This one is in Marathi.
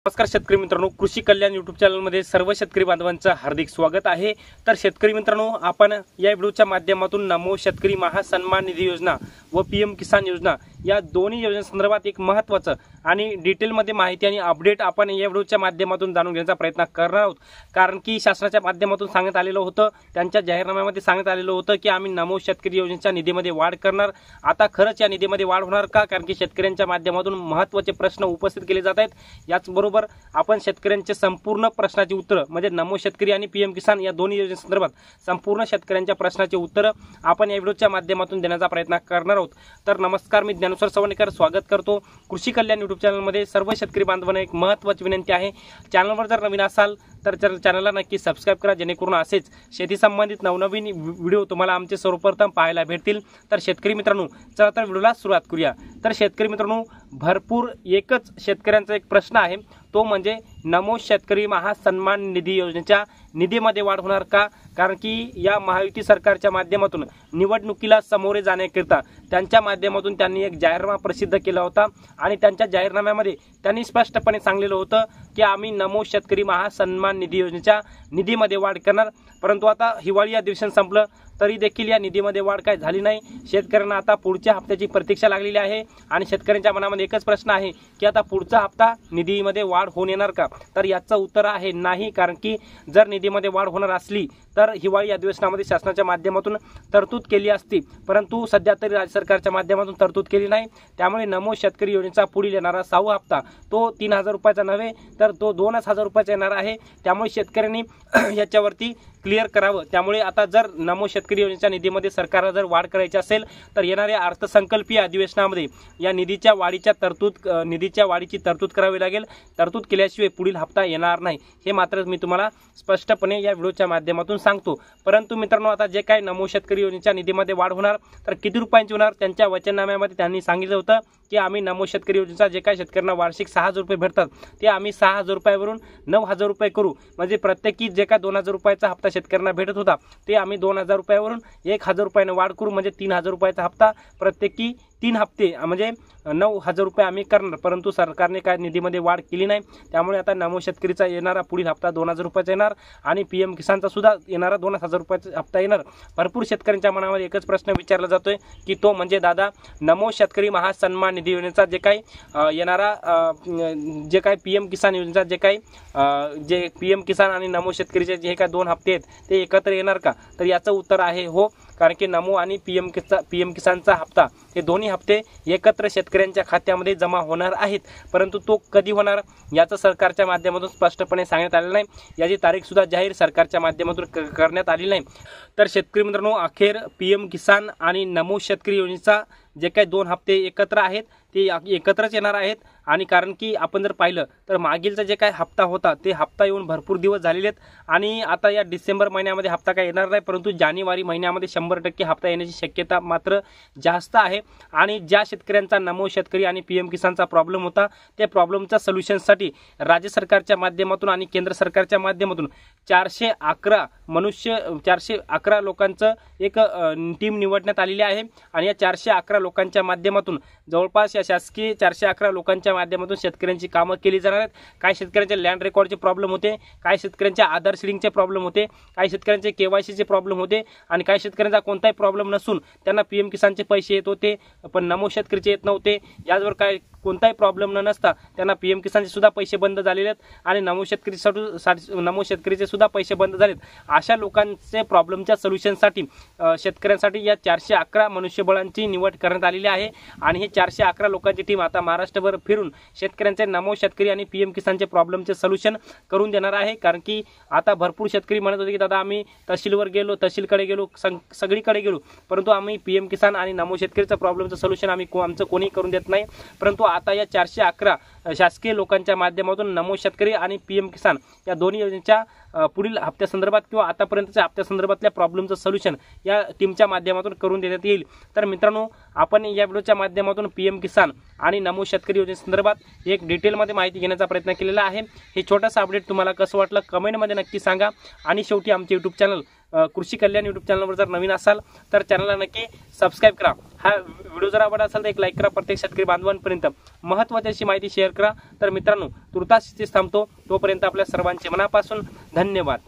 नमस्कार शेतकरी मित्रांनो, कृषी कल्याण यूट्यूब चॅनलमध्ये सर्व शेतकरी बांधवांचं हार्दिक स्वागत आहे। तर शेतकरी मित्रांनो, आपण या व्हिडिओच्या माध्यमातून नमो शेतकरी महासन्मान निधी योजना व पीएम किसान योजना या दोन्ही योजनांसंदर्भात एक महत्त्वाचं आणि डिटेलमध्ये माहिती आणि अपडेट आपण या व्हिडिओच्या माध्यमातून जाणून घेण्याचा प्रयत्न करणार आहोत। कारण की शासनाच्या माध्यमातून सांगण्यात आलेलं होतं, त्यांच्या जाहीरनाम्यामध्ये सांगण्यात आलेलं होतं की आम्ही नमो शेतकरी योजनेच्या निधीमध्ये वाढ करणार। आता खरंच या निधीमध्ये वाढ होणार का? कारण की शेतकऱ्यांच्या माध्यमातून महत्त्वाचे प्रश्न उपस्थित केले जात आहेत। याचबरोबर आपण शेतकऱ्यांचे संपूर्ण प्रश्नाची उत्तरं म्हणजे नमो शेतकरी आणि पीएम किसान या दोन्ही योजनेसंदर्भात संपूर्ण शेतकऱ्यांच्या प्रश्नाची उत्तरं आपण या व्हिडिओच्या माध्यमातून देण्याचा प्रयत्न करणार आहोत। तर नमस्कार, मी ज्ञानेश्वर सवणेकर स्वागत करतो कृषी कल्याण यूट्यूब चॅनलमध्ये। सर्व शेतकरी बांधवांना एक महत्त्वाची विनंती आहे, चॅनलवर जर नवीन असाल तर चॅनलला नक्की सबस्क्राइब करा, जेणेकरून असेच शेती संबंधित नवनवीन व्हिडिओ तुम्हाला आमचे सर्वप्रथम पाहायला भेटतील। तर शेतकरी मित्रांनो, चला तर व्हिडिओला सुरुवात करूया। तर शेतकरी मित्रांनो, भरपूर एकच शेतकऱ्यांचा एक प्रश्न आहे, तो म्हणजे नमो शेतकरी महासन्मान निधी योजनेच्या निधीमध्ये वाढ होणार का? कारण की या महायुती सरकारच्या माध्यमातून निवडणुकीला सामोरे जाण्याकरिता त्यांच्या माध्यमातून त्यांनी एक जाहीरनामा प्रसिद्ध केला होता आणि त्यांच्या जाहीरनाम्यामध्ये त्यांनी स्पष्टपणे सांगितलं होतं की आम्ही नमो शेतकरी महासन्मान निधी योजनेच्या निधीमध्ये वाढ करणार। परंतु आता हिवाळी अधिवेशन संपलं तरी देखील या निधीमध्ये वाढ काय झाली नाही। शेतकऱ्यांना आता पुढच्या हप्त्याची प्रतीक्षा लागलेली आहे आणि शेतकऱ्यांच्या मनामध्ये एकच प्रश्न आहे की आता पुढचा हप्ता निधीमध्ये वाढ होऊन येणार का? तर याचं उत्तर आहे नाही। कारण की जर निधीमध्ये वाढ होणार असली तर हिवाळी अधिवेशनामध्ये शासनाच्या माध्यमातून तरतूद केली असती, परंतु सध्या तरी राज्य सरकारच्या माध्यमातून तरतूद केली नाही। त्यामुळे नमो शेतकरी योजनेचा पुढील येणारा 6वा हप्ता तो 3000 रुपयाचा नव्हे तर तो 2000 रुपयाचा येणार आहे। त्यामुळे शेतकऱ्यांनी याच्यावरती क्लिअर करावं। त्यामुळे आता जर नमो शेतकरी योजनेच्या निधीमध्ये सरकारला जर वाढ करायची असेल तर येणाऱ्या अर्थसंकल्पीय अधिवेशनामध्ये या निधीच्या वाढीची तरतूद करावी लागेल। तरतूद केल्याशिवाय पुढील हप्ता येणार नाही, हे मात्र मी तुम्हाला स्पष्टपणे या व्हिडिओच्या माध्यमातून सांगतो। परंतु मित्रांनो, आता जे काही नमो शेतकरी योजनेच्या निधीमध्ये वाढ होणार तर किती रुपयांची होणार? त्यांच्या वचननाम्यामध्ये त्यांनी सांगितलं होतं की आम्ही नमो शेतकरी योजनेचा जे काही शेतकऱ्यांना वार्षिक 6000 रुपये भेटतात ते आम्ही 6000 रुपयावरून 9000 रुपये करू। म्हणजे प्रत्येकी जे काही 2000 रुपयाचा हप्ता शेतकऱ्यांना भेटत होता ते आम्ही 2000 रुपयावरून 1000 रुपयाने वाढ करू। म्हणजे 3000 रुपयाचा हप्ता प्रत्येकी 3 हप्ते म्हणजे 9000 रुपये आम्ही करणार। परंतु सरकारने काय निधीमध्ये वाढ केली नाही। त्यामुळे आता नमो शेतकरीचा येणारा पुढील हप्ता 2000 रुपयाचा येणार आणि पीएम किसानचा सुद्धा येणारा 2000 रुपयाचा हप्ता येणार। भरपूर शेतकऱ्यांच्या मनामध्ये एकच प्रश्न विचारला जातोय की तो म्हणजे दादा, नमो शेतकरी महासन्मान निधी योजनेचा जे काही येणारा जे काही पीएम किसान योजनेचा जे पीएम किसान आणि नमो शेतकरीचे जे काही 2 हप्ते आहेत ते एकत्र येणार का? तर याचं उत्तर आहे हो। कारण की नमो आणि पीएम किसानचा हप्ता हे दोन्ही हप्ते एकत्र शेतकऱ्यांच्या खात्यामध्ये जमा होणार आहेत। परंतु तो कधी होणार याचं सरकारच्या माध्यमातून स्पष्टपणे सांगण्यात आलेलं नाही। याची तारीख सुद्धा जाहीर सरकारच्या माध्यमातून करण्यात आली नाही। तर शेतकरी मित्रांनो, अखेर पीएम किसान आणि नमो शेतकरी योजनेचा जे काही 2 हप्ते एकत्र आहेत ते एकत्रच येणार आहेत। आणि कारण की आपण जर पाहिलं तर मागीलचा जे काही हप्ता होता ते हप्ता येऊन भरपूर दिवस झालेले आहेत आणि आता या डिसेंबर महिन्यामध्ये हप्ता काय येणार नाही, परंतु जानेवारी महिन्यामध्ये 100% हप्ता येण्याची शक्यता मात्र जास्त आहे। आणि ज्या शेतकऱ्यांचा नमो शेतकरी आणि पीएम किसानचा प्रॉब्लेम होता त्या प्रॉब्लेमच्या सोल्युशनसाठी राज्य सरकारच्या माध्यमातून आणि केंद्र सरकारच्या माध्यमातून 411 लोकांचं एक टीम निवडण्यात आलेली आहे आणि या 411 लोकांच्या माध्यमातून जवळपास या शासकीय 411 लोकांच्या माध्यमातून शेतकऱ्यांची कामं केली जाणार आहेत। काही शेतकऱ्यांचे लँड रेकॉर्डचे प्रॉब्लेम होते, काही शेतकऱ्यांचे आधार सीडिंगचे प्रॉब्लेम होते, काही शेतकऱ्यांचे केवायसीचे प्रॉब्लेम होते आणि काही शेतकऱ्यांचा कोणताही प्रॉब्लेम नसून त्यांना पीएम किसानचे पैसे येत होते पण नमो शेतकरीचे येत नव्हते। याचबरोबर काय कोणताही प्रॉब्लेम न नसता त्यांना पीएम किसानचे सुद्धा पैसे बंद झालेले आहेत आणि नमो शेतकरीचे सुद्धा पैसे बंद झालेत। अशा लोकांचे प्रॉब्लेमच्या सोल्युशनसाठी शेतकऱ्यांसाठी या 411 मनुष्यबळांची निवड करण्यात आलेली आहे आणि हे 411 लोकांची टीम आता महाराष्ट्रभर फिरून शेतकऱ्यांचे नमो शेतकरी आणि पीएम किसानचे प्रॉब्लेमचे सोल्युशन करून देणार आहे। कारण की आता भरपूर शेतकरी म्हणत होते की दादा आम्ही तहसीलकडे गेलो सगळीकडे गेलो, परंतु आम्ही पीएम किसान आणि नमो शेतकरीचं प्रॉब्लेमचं सोल्युशन आमचं कोणी करून देत नाही। परंतु आता या 411 शासकीय लोकांच्या माध्यमातून नमो शेतकरी आणि पीएम किसान या दोन्ही योजनेच्या पुढील हप्त्यासंदर्भात किंवा आतापर्यंतच्या हप्त्यासंदर्भातल्या प्रॉब्लेमचं सोल्युशन या टीमच्या माध्यमातून करून देण्यात येईल। तर मित्रांनो, आपण या व्हिडिओच्या माध्यमातून पीएम किसान आणि नमो शेतकरी योजनेसंदर्भात एक डिटेलमध्ये माहिती घेण्याचा प्रयत्न केलेला आहे। हे छोटंसं अपडेट तुम्हाला कसं वाटलं कमेंटमध्ये नक्की सांगा आणि शेवटी आमचे यूट्यूब चॅनल कृषी कल्याण युट्यूब चॅनलवर जर नवीन असाल तर चॅनलला नक्की सबस्क्राईब करा। हा व्हिडिओ जर आवडला असेल तर एक लाईक करा। प्रत्येक शेतकरी बांधवांपर्यंत महत्त्वाची अशी माहिती शेअर करा। तर मित्रांनो तुर्तास इथेच थांबतो, तोपर्यंत आपल्या सर्वांचे मनापासून धन्यवाद।